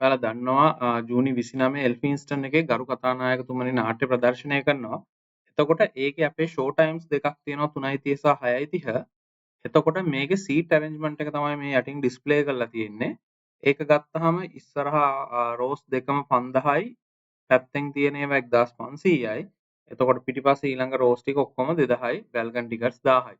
ඔයාලා දන්නවා ජූනි 29 එල්ෆින්ස්ටන් එකේ ගරු කතානායකතුමනි නාට්‍ය ප්‍රදර්ශනය කරනවා. එතකොට ඒකේ අපේ ෂෝ ටයිම්ස් දෙකක් තියෙනවා 3:30 සහ 6:30. එතකොට මේකේ සීට් ඇරේන්ජ්මන්ට් එක තමයි මේ යටින් ඩිස්ප්ලේ කරලා තියෙන්නේ. ඒක ගත්තාම ඉස්සරහා රෝස් දෙකම 5000යි, පැත්තෙන් තියෙන ඒවා 1500යි. එතකොට පිටිපස්සේ ඊළඟ රෝස් ටික ඔක්කොම 2000යි, බැල්කන් ටිකට්ස් 1000යි.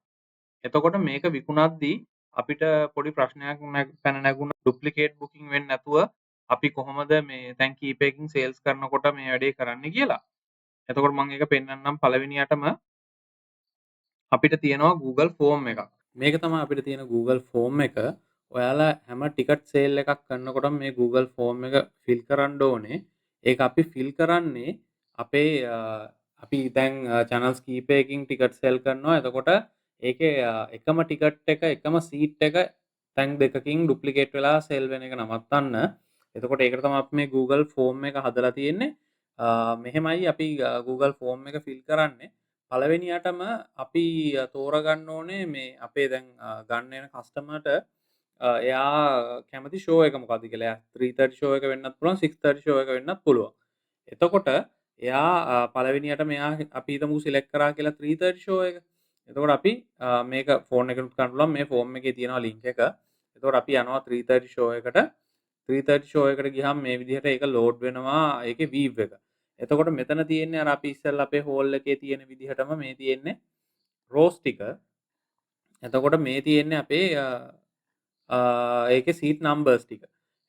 එතකොට මේක විකුණද්දී අපිට පොඩි ප්‍රශ්නයක් පැන නැගුණා ඩුප්ලිකේට් බුකින් වෙන්නේ නැතුව අපි කොහොමද මේ තැන් කීපයකින් සේල්ස් කරනකොට මේ වැඩේ කරන්නේ කියලා. එතකොට මම ඒක පෙන්නන්නම් පළවෙනියටම අපිට තියෙනවා Google ෆෝම් එකක්. මේක තමයි අපිට තියෙන Google ෆෝම් එක. ඔයාලා හැම ටිකට් සේල් එකක් කරනකොටම මේ Google ෆෝම් එක ෆිල් කරන්න ඕනේ. ඒක අපි ෆිල් කරන්නේ අපේ අපි දැන් channels කීපයකින් ටිකට් සෙල් කරනවා. එතකොට ඒකේ එකම ටිකට් එක එකම සීට් එක තැන් දෙකකින් ඩුප්ලිකේට් වෙලා සෙල් වෙන එක නවත්තන්න. එතකොට ඒකට තමයි අපි මේ Google ෆෝම් එක හදලා තියෙන්නේ. මෙහෙමයි අපි Google ෆෝම් එක ෆිල් කරන්නේ. පළවෙනියටම අපි තෝරගන්න ඕනේ මේ අපේ දැන් ගන්න එන කස්ටමර්ට එයා කැමති ෂෝ එක මොකක්ද කියලා. එයා 3:30 ෂෝ එක වෙන්නත් පුළුවන්, 6:30 ෂෝ එක වෙන්නත් පුළුවන්. එතකොට එයා පළවෙනියට මෙයා අපි හිතමු සිලෙක්ට් කරා කියලා 3:30 ෂෝ එක. එතකොට අපි මේක ෆෝන් එකෙනුත් කරන්න පුළුවන්. මේ ෆෝම් එකේ තියෙනවා ලින්ක් එක. එතකොට අපි යනවා 3:30 ෂෝ එකට. 3:30 ෂෝ එකට ගියාම මේ විදිහට ඒක ලෝඩ් වෙනවා ඒකේ වීව් එක. එතකොට මෙතන තියෙන්නේ අර අපි ඉස්සෙල්ලා අපේ හෝල් එකේ තියෙන විදිහටම මේ තියෙන්නේ රෝස් ටික. එතකොට මේ තියෙන්නේ අපේ ඒකේ සීට් නම්බර්ස් ටික.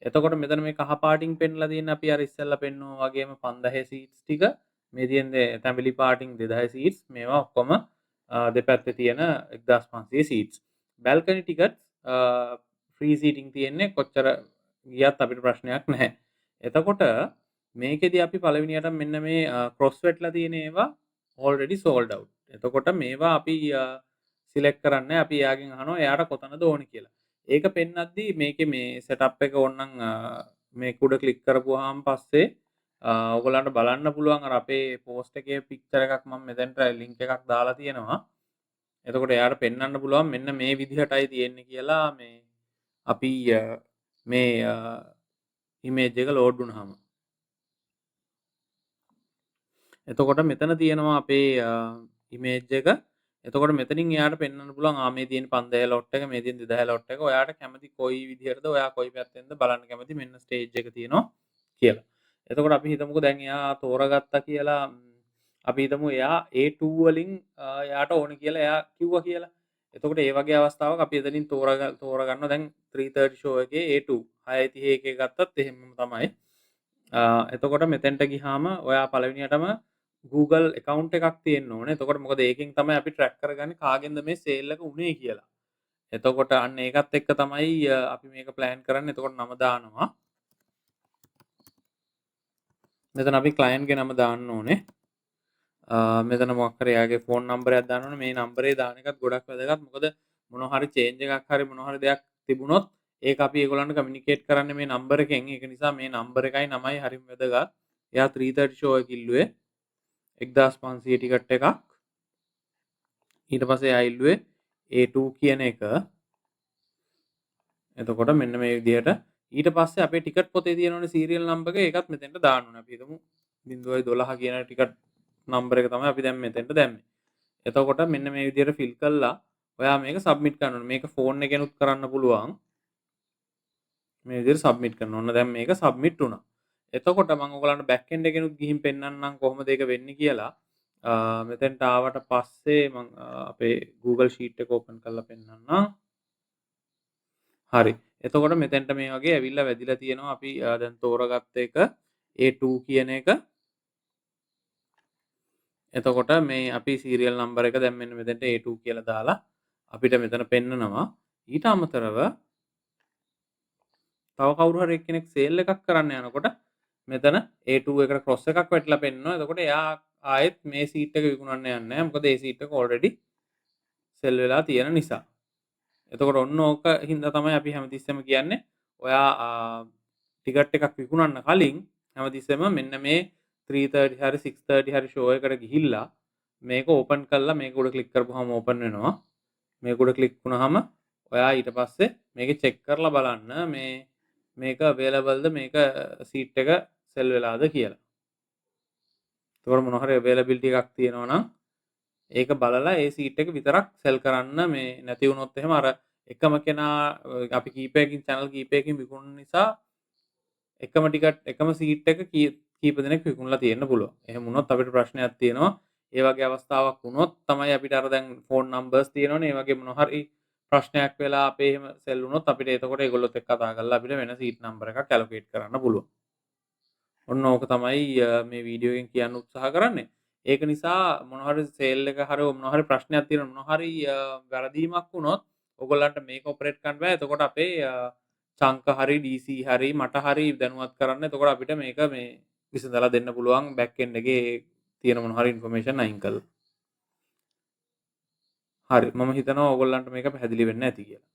එතකොට මෙතන මේ කහ පාටින් පෙන්ලා තියෙන්නේ අපි අර ඉස්සෙල්ලා පෙන්නුවා වගේම 5000 සීට්ස් ටික. මේ තියෙන්නේ තැඹිලි පාටින් 2000 සීට්ස්. මේවා ඔක්කොම දෙපැත්තේ තියෙන 1500 සීට්ස්. බැල්කනි ටිකට්ස් ෆ්‍රී සීටින් තියෙන්නේ කොච්චර ගියත් අපිට ප්‍රශ්නයක් නැහැ. එතකොට මේකෙදි අපි පළවෙනියට මෙන්න මේ ක්‍රොස් වෙට්ලා තියෙන ඒවා ඕල්රෙඩි සෝල්ඩ් අවුට්. එතකොට මේවා අපි සිලෙක්ට් කරන්නේ අපි එයාගෙන් අහනවා එයාට කොතනද ඕනේ කියලා. ඒක පෙන්නද්දී මේකේ මේ සෙටප් එක ඕනනම් මේක උඩ ක්ලික් කරපුවාම පස්සේ ඔයගොල්ලන්ට බලන්න පුළුවන් අර අපේ පෝස්ට් එකේ පික්චර් එකක් මම මෙතෙන්ට ලින්ක් එකක් දාලා තියෙනවා. එතකොට එයාට පෙන්වන්න පුළුවන් මෙන්න මේ විදිහටයි තියෙන්නේ කියලා මේ අපි මේ ඉමේජ් එක ලෝඩ් වුණාම. එතකොට මෙතන තියෙනවා අපේ ඉමේජ් එක. එතකොට මෙතනින් එයාට පෙන්වන්න පුළුවන් මේ තියෙන 5000 ලොට් එක, මේ තියෙන 2000 ලොට් එක. ඔයාට කැමති කොයි විදිහටද, ඔයා කොයි පැත්තෙන්ද බලන්න කැමති මෙන්න ස්ටේජ් එක තියෙනවා කියලා. එතකොට අපි හිතමුකෝ දැන් එයා තෝරගත්තා කියලා අපි හිතමු එයා A2 වලින් එයාට ඕනේ කියලා එයා කිව්වා කියලා. එතකොට ඒ වගේ අවස්ථාවක අපි එතනින් තෝරගන්නවා දැන් 3:30 ෂෝ එකේ A2 6:30 එකේ ගත්තත් එහෙමම තමයි. එතකොට මෙතෙන්ට ගිහාම ඔයා පළවෙනියටම Google account එකක් තියෙන්න ඕනේ. එතකොට මොකද ඒකෙන් තමයි අපි ට්‍රැක් කරගන්නේ කාගෙන්ද මේ සේල් එක උනේ කියලා. එතකොට අන්න ඒකත් එක්ක තමයි අපි මේක ප්ලෑන් කරන්නේ. එතකොට නම දානවා. මෙතන අපි ක්ලයන්ට්ගේ නම දාන්න ඕනේ. මෙතන මොකක් හරි එයාගේ ෆෝන් නම්බරයක් දාන්න ඕනේ. මේ නම්බරේ දාන එකත් ගොඩක් වැදගත්. මොකද මොනවා හරි චේන්ජ් එකක් හරි මොනවා හරි දෙයක් තිබුණොත් ඒක අපි ඒගොල්ලන්ට කමියුනිකේට් කරන්නේ මේ නම්බර එකෙන්. ඒක නිසා මේ නම්බර එකයි නමයි හරිම වැදගත්. එයා 3:30 ෂෝ එක ඉල්ලුවේ 1500 ටිකට් එකක්. ඊට පස්සේ එයා ඉල්ලුවේ A2 කියන එක. එතකොට මෙන්න මේ විදිහට ඊට පස්සේ අපේ ටිකට් පොතේ තියෙනවනේ සීරියල් නම්බර් එක ඒකත් මෙතෙන්ට දාන්න ඕනේ. අපි හිතමු 012 කියන ටිකට් නම්බර එක තමයි අපි දැන් මෙතෙන්ට දැම්මේ. එතකොට මෙන්න මේ විදිහට ෆිල් කළා ඔයා මේක සබ්මිට් කරන්න ඕනේ. මේක ෆෝන් එකෙනුත් කරන්න පුළුවන්. මේ විදිහට සබ්මිට් කරන්න ඕන. දැන් මේක සබ්මිට් වුණා. එතකොට මම ඔයගලන්ට බෑක් එන්ඩ් එකෙනුත් ගිහින් පෙන්නන්නම් කොහොමද ඒක වෙන්නේ කියලා. මෙතෙන්ට ආවට පස්සේ මම අපේ Google Sheet එක ඕපන් කරලා පෙන්නන්නම්. හරි. එතකොට මෙතෙන්ට මේ වගේ ඇවිල්ලා වැදිලා තියෙනවා. අපි දැන් තෝරගත්ත එක A2 කියන එක. එතකොට මේ අපි සීරියල් නම්බර එක දැන් මෙන්න මෙතෙන්ට A2 කියලා දාලා අපිට මෙතන පෙන්නනවා. ඊට අමතරව තව කවුරු හරි එක්කෙනෙක් සේල් එකක් කරන්න යනකොට මෙතන A2 එකට ක්‍රොස් එකක් වැටලා පෙන්නනවා. එතකොට එයා ආයෙත් මේ සීට් එක විකුණන්න යන්නේ නැහැ. මොකද ඒ සීට් එක ඔල්රෙඩි සෙල් වෙලා තියෙන නිසා. එතකොට ඔන්න ඕක හින්දා තමයි අපි හැමතිස්සෙම කියන්නේ ඔයා ටිකට් එකක් විකුණන්න කලින් හැමතිස්සෙම මෙන්න මේ 3:30 හරි 6:30 හරි ෂෝ එකට ගිහිල්ලා මේක ඕපන් කරලා මේක උඩ ක්ලික් කරපුවාම ඕපන් වෙනවා. මේක උඩ ක්ලික් වුණාම ඔයා ඊට පස්සේ මේක චෙක් කරලා බලන්න මේක අවේලබල්ද මේක සීට් එක සෙල් වෙලාද කියලා. එතකොට මොනවා හරි අවේලබිලිටි එකක් තියෙනවා නම් ඒක බලලා ඒ සීට් එක විතරක් සෙල් කරන්න මේ නැති වුණොත් එහෙම අර එකම කෙනා අපි කීපයකින් channel කීපයකින් විකුණන නිසා එකම ටිකට් එකම සීට් එක කීප දෙනෙක් විකුණලා තියෙන්න පුළුවන්. එහෙම වුණොත් අපිට ප්‍රශ්නයක් තියෙනවා. ඒ වගේ අවස්ථාවක් වුණොත් තමයි අපිට අර දැන් ෆෝන් නම්බර්ස් තියෙනවනේ. ඒ වගේ මොනවා හරි ප්‍රශ්නයක් වෙලා අපේ එහෙම සෙල් වුණොත් අපිට එතකොට ඒගොල්ලොත් එක්ක කතා කරලා අපිට වෙන සීට් නම්බර් එකක් ඇලොකේට් කරන්න පුළුවන්. ඔන්න ඕක තමයි මේ වීඩියෝ එකෙන් කියන්න උත්සාහ කරන්නේ. ඒක නිසා මොනවා හරි සේල් එක හරි මොනවා හරි ප්‍රශ්නයක් තියෙනවා මොනවා හරි වැරදීමක් වුණොත් ඔයගොල්ලන්ට මේක ඔපරේට් කරන්න බෑ. එතකොට අපේ චංක හරි DC හරි මට හරි දැනුවත් කරන්න. එතකොට අපිට මේක මේ විසඳලා දෙන්න පුළුවන් බෑක් එන්ඩ් එකේ තියෙන මොනවා හරි ඉන්ෆර්මේෂන් අයින් කරලා. හරි මම හිතනවා ඔයගොල්ලන්ට මේක පැහැදිලි වෙන්න ඇති කියලා.